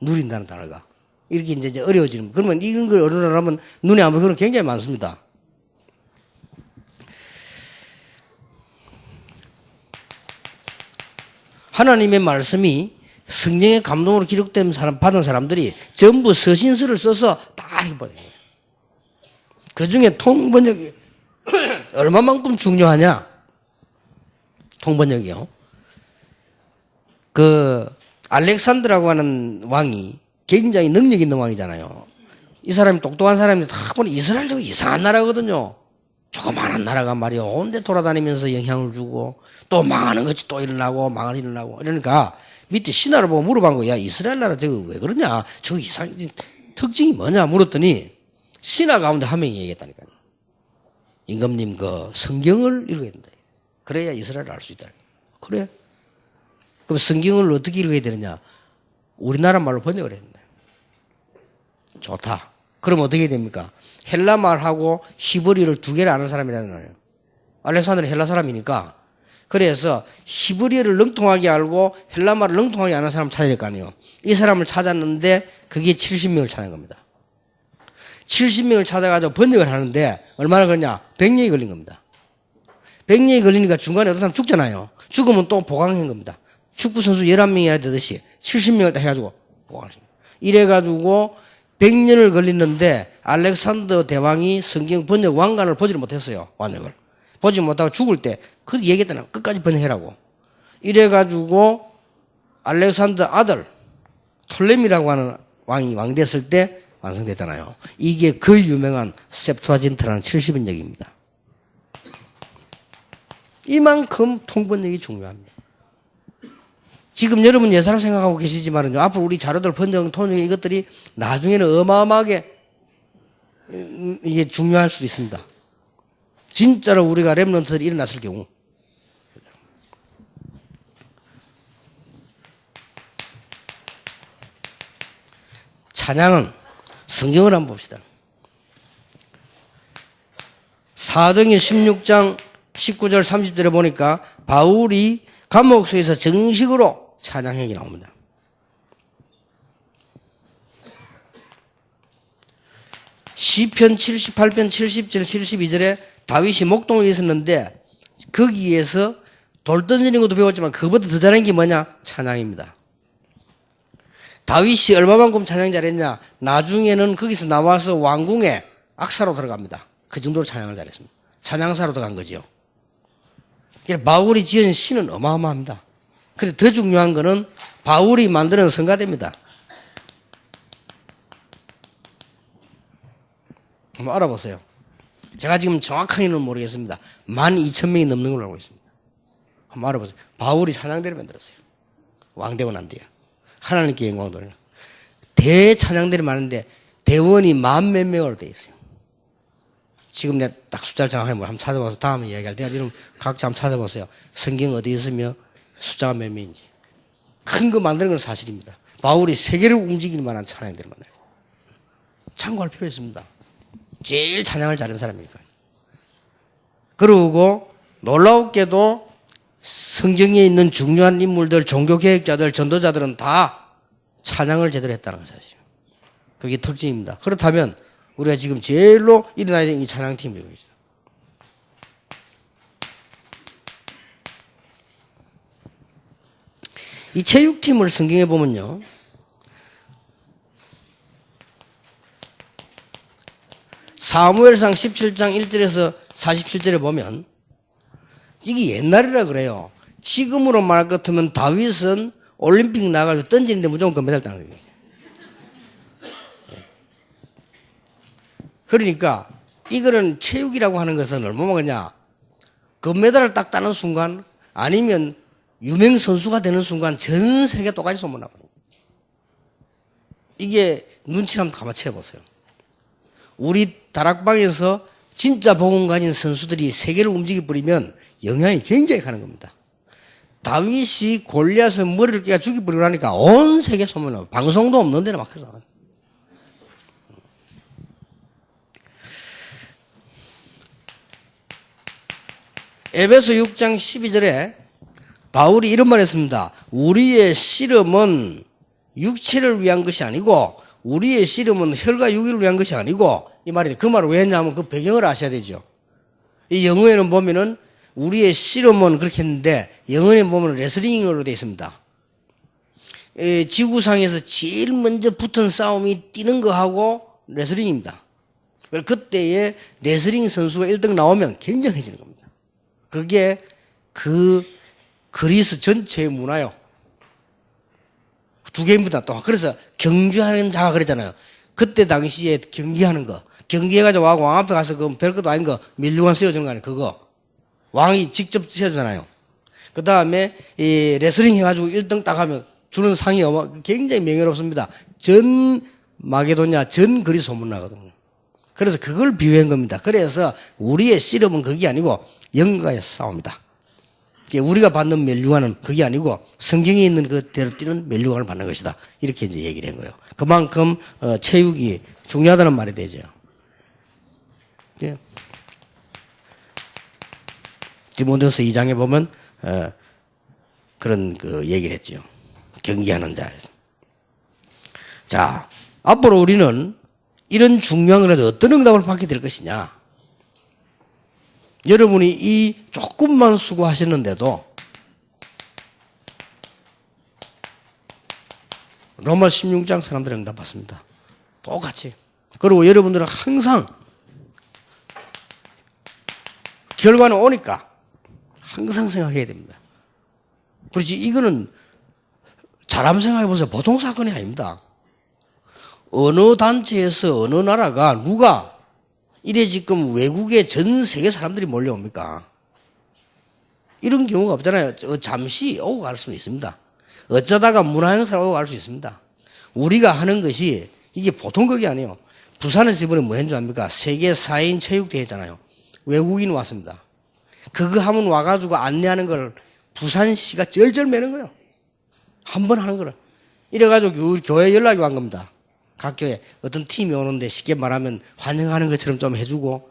누린다는 단어가. 이렇게 이제 어려워지는. 그러면 이런 걸 어려워하면 눈에 안 보이는 굉장히 많습니다. 하나님의 말씀이 성령의 감동으로 기록된 받은 사람들이 전부 서신서를 써서 다 해버려요. 그 중에 통번역이 얼마만큼 중요하냐? 통번역이요. 그 알렉산드라고 하는 왕이 굉장히 능력 있는 왕이잖아요. 이 사람이 똑똑한 사람인데 다 보니 이스라엘 저거 이상한 나라거든요. 조그마한 나라가 말이야 온데 돌아다니면서 영향을 주고 또 망하는 것이 또 일어나고 망을 일어나고 이러니까 밑에 신하를 보고 물어본 거야. 이스라엘 나라 저거 왜 그러냐? 저거 이상 특징이 뭐냐 물었더니 신하 가운데 한 명이 얘기했다니까요. 임금님 그 성경을 읽어야 된다. 그래야 이스라엘을 알 수 있다. 그래? 그럼 성경을 어떻게 읽어야 되느냐? 우리나라 말로 번역을 해야 된다. 좋다. 그럼 어떻게 해야 됩니까? 헬라 말하고 히브리어를 두 개를 아는 사람이라는 거예요. 알렉산더는 헬라 사람이니까. 그래서 히브리어를 능통하게 알고 헬라 말을 능통하게 아는 사람을 찾아야 될 거 아니에요. 이 사람을 찾았는데 그게 70명을 찾은 겁니다. 70명을 찾아가지고 번역을 하는데 얼마나 걸리냐? 100년이 걸린 겁니다. 100년이 걸리니까 중간에 어떤 사람 죽잖아요. 죽으면 또 보강한 겁니다. 축구선수 11명이나 되듯이 70명을 다 해가지고 보강하십니다. 이래가지고 100년을 걸리는데 알렉산더 대왕이 성경 번역 왕관을 보지를 못했어요. 왕력을. 보지 못하고 죽을 때 그 얘기했잖아요. 끝까지 번역해라고. 이래가지고 알렉산더 아들 톨레미라고 하는 왕이 됐을 때 완성됐잖아요. 이게 그 유명한 셉투아진트라는 70인역입니다. 이만큼 통번역이 중요합니다. 지금 여러분 예사로 생각하고 계시지만은요, 앞으로 우리 자료들 번역, 통역 이것들이 나중에는 어마어마하게 이게 중요할 수도 있습니다. 진짜로 우리가 렘넌트들이 일어났을 경우. 찬양은 성경을 한번 봅시다. 사도행전 16장 19절 30절에 보니까 바울이 감옥소에서 정식으로 찬양행이 나옵니다. 시편 78편 70절 72절에 다윗이 목동에 있었는데 거기에서 돌 던지는 것도 배웠지만 그것보다 더 잘한 게 뭐냐? 찬양입니다. 다윗이 얼마만큼 찬양 잘했냐? 나중에는 거기서 나와서 왕궁에 악사로 들어갑니다. 그 정도로 찬양을 잘했습니다. 찬양사로 들어간 거죠. 바울이 지은 시는 어마어마합니다. 그런데 더 중요한 거는 바울이 만드는 성가대입니다. 한번 알아보세요. 제가 지금 정확하게는 모르겠습니다. 12,000명이 넘는 걸로 알고 있습니다. 한번 알아보세요. 바울이 찬양대를 만들었어요. 왕되고 난 뒤에. 하나님께 영광 돌리는. 대찬양대를 많은데 대원이 10,000몇 명으로 되어 있어요. 지금 내가 딱 숫자를 정확하게 한번 찾아봐서 다음에 이야기할 때 여러분 각자 한번 찾아보세요. 성경 어디에 있으며 숫자가 몇 명인지. 큰 거 만드는 건 사실입니다. 바울이 세계를 움직일 만한 찬양대를 만들어요. 참고할 필요 있습니다. 제일 찬양을 잘하는 사람이니까요. 그리고 놀라웠게도 성경에 있는 중요한 인물들, 종교개혁자들, 전도자들은 다 찬양을 제대로 했다는 건 사실이에요. 그게 특징입니다. 그렇다면 우리가 지금 제일로 일어나야 되는 이 찬양팀이 있습니다. 이 체육팀을 성경에 보면요. 사무엘상 17장 1절에서 47절에 보면 이게 옛날이라 그래요. 지금으로 말할 것 같으면 다윗은 올림픽 나가서 던지는데 무조건 금메달 따는 거예요. 그러니까 이거는 체육이라고 하는 것은 얼마나 그냐 금메달을 딱 따는 순간 아니면 유명 선수가 되는 순간 전 세계 똑같이 소문나거든요. 이게 눈치를 한번 가만히 채워보세요. 우리 다락방에서 진짜 복음 가진 선수들이 세계를 움직여버리면 영향이 굉장히 가는 겁니다. 다윗이 골리앗의 머리를 깨가 죽여버리고 나니까 온 세계 소문나고 방송도 없는 데는 막 그러잖아요. 에베소 6장 12절에 바울이 이런 말 했습니다. 우리의 씨름은 육체를 위한 것이 아니고 우리의 씨름은 혈과 육을 위한 것이 아니고 이 말이 그 말을 왜 했냐면 그 배경을 아셔야 되죠. 이 영어에는 보면은 우리의 씨름은 그렇게 했는데 영어에 보면 레슬링으로 되어 있습니다. 지구상에서 제일 먼저 붙은 싸움이 뛰는 거하고 레슬링입니다. 그때에 레슬링 선수가 1등 나오면 굉장해지는 겁니다. 그게 그 그리스 전체의 문화요. 두 개입니다. 또 그래서 경주하는 자가 그랬잖아요. 그때 당시에 경기하는 거, 경기해가지고 왕 앞에 가서 그 별것도 아닌 거 밀류관 씌워주는 거 아니에요. 그거 왕이 직접 씌워주잖아요. 그 다음에 이 레슬링 해가지고 1등 딱 하면 주는 상이 굉장히 명예롭습니다. 전 마게도냐, 전 그리스 소문나거든요. 그래서 그걸 비유한 겁니다. 그래서 우리의 씨름은 그게 아니고 영가의 싸움이다. 우리가 받는 멸류관은 그게 아니고 성경에 있는 그대로 뛰는 멸류관을 받는 것이다. 이렇게 이제 얘기를 한 거예요. 그만큼 체육이 중요하다는 말이 되죠. 예. 디모데후서 2장에 보면 그런 그 얘기를 했죠. 경기하는 자. 자, 앞으로 우리는 이런 중요한 거라도 어떤 응답을 받게 될 것이냐. 여러분이 이 조금만 수고하셨는데도 로마 16장 사람들이 응답받습니다. 똑같이. 그리고 여러분들은 항상 결과는 오니까 항상 생각해야 됩니다. 그렇지, 이거는 잘하면 생각해 보세요. 보통 사건이 아닙니다. 어느 단체에서 어느 나라가 누가 이래 지금 외국에 전 세계 사람들이 몰려옵니까? 이런 경우가 없잖아요. 잠시 오고 갈 수는 있습니다. 어쩌다가 문화행사를 오고 갈 수 있습니다. 우리가 하는 것이 이게 보통 것이 아니에요. 부산에서 이번에 뭐 했는 줄 압니까? 세계 4인 체육대회 했잖아요. 외국인 왔습니다. 그거 하면 와가지고 안내하는 걸 부산시가 쩔쩔 매는 거예요. 한 번 하는 거를. 이래가지고 교회 연락이 온 겁니다. 각 교회 어떤 팀이 오는데 쉽게 말하면 환영하는 것처럼 좀 해주고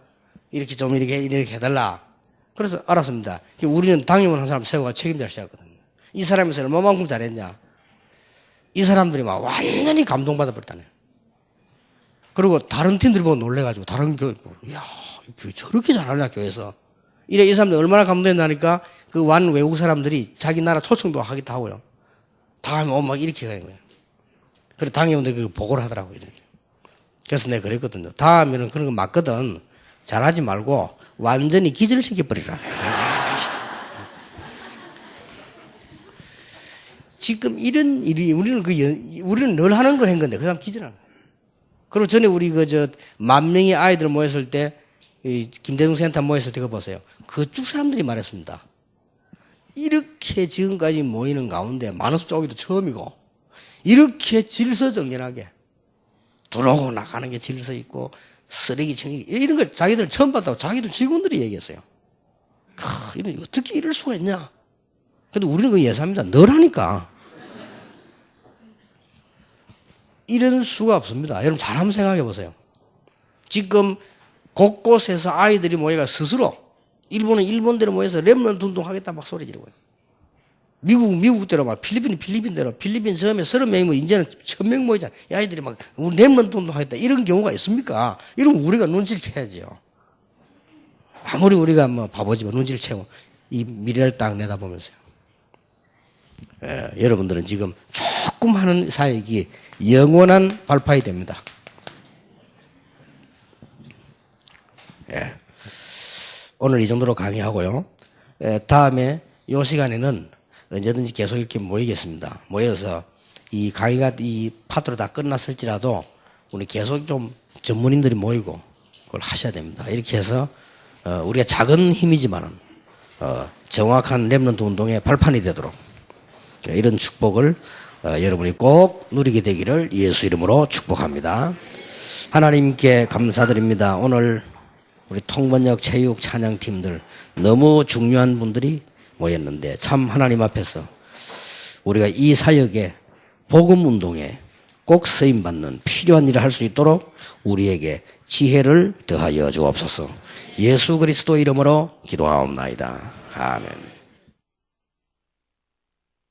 이렇게 좀 이렇게 해달라. 그래서 알았습니다. 우리는 당임원 한 사람 세워가 책임자를 시작했거든요. 이 사람이 얼마만큼 잘했냐. 이 사람들이 막 완전히 감동받아 버렸다네요. 그리고 다른 팀들이 보고 놀래가지고 다른 교회, 이야, 교회 저렇게 잘하냐, 교회에서. 이래 이 사람들 얼마나 감동했나니까 그 완 외국 사람들이 자기 나라 초청도 하기도 하고요. 다음에 막 이렇게 가는 거예요. 그래서 당임원들이 그 보고를 하더라고요. 이렇게. 그래서 내가 그랬거든요. 다음에는 그런 거 맞거든. 잘하지 말고 완전히 기절시켜버리라. 지금 이런 일이 우리는 늘 하는 걸 한 건데 그 사람 기절하는 거예요. 그리고 전에 우리 만 명의 아이들 모였을 때 김대중 센터 모였을 때 그거 보세요. 그쪽 사람들이 말했습니다. 이렇게 지금까지 모이는 가운데 많은 숫자오기도 처음이고 이렇게 질서정연하게 들어오고 나가는 게 질서 있고 쓰레기 청기 이런 걸 자기들 처음 봤다고 자기들 직원들이 얘기했어요. 어떻게 이럴 수가 있냐. 근데 우리는 그 예사입니다. 늘 하니까. 이런 수가 없습니다. 여러분 잘 한번 생각해 보세요. 지금 곳곳에서 아이들이 모여가 스스로 일본은 일본대로 모여서 렘넌트 운동하겠다 막 소리 지르고요. 미국대로 막 필리핀대로 필리핀 처음에 30명이면 이제는 1000명 모이잖아. 이 아이들이 막 우리 렘넌트 운동하겠다 이런 경우가 있습니까? 이러면 우리가 눈치를 채야죠. 아무리 우리가 뭐 바보지만 눈치를 채고 이 미래를 딱 내다보면서요. 여러분들은 지금 조금 하는 사역이 영원한 발파이 됩니다. 오늘 이 정도로 강의하고요. 다음에 이 시간에는 언제든지 계속 이렇게 모이겠습니다. 모여서 이 강의가 이 파트로 다 끝났을지라도 우리 계속 좀 전문인들이 모이고 그걸 하셔야 됩니다. 이렇게 해서 우리가 작은 힘이지만은 정확한 렘넌트 운동의 발판이 되도록 이런 축복을 여러분이 꼭 누리게 되기를 예수 이름으로 축복합니다. 하나님께 감사드립니다. 오늘 우리 통번역 체육 찬양팀들 너무 중요한 분들이 모였는데 참 하나님 앞에서 우리가 이 사역에 복음 운동에 꼭 쓰임받는 필요한 일을 할 수 있도록 우리에게 지혜를 더하여 주옵소서. 예수 그리스도 이름으로 기도하옵나이다. 아멘.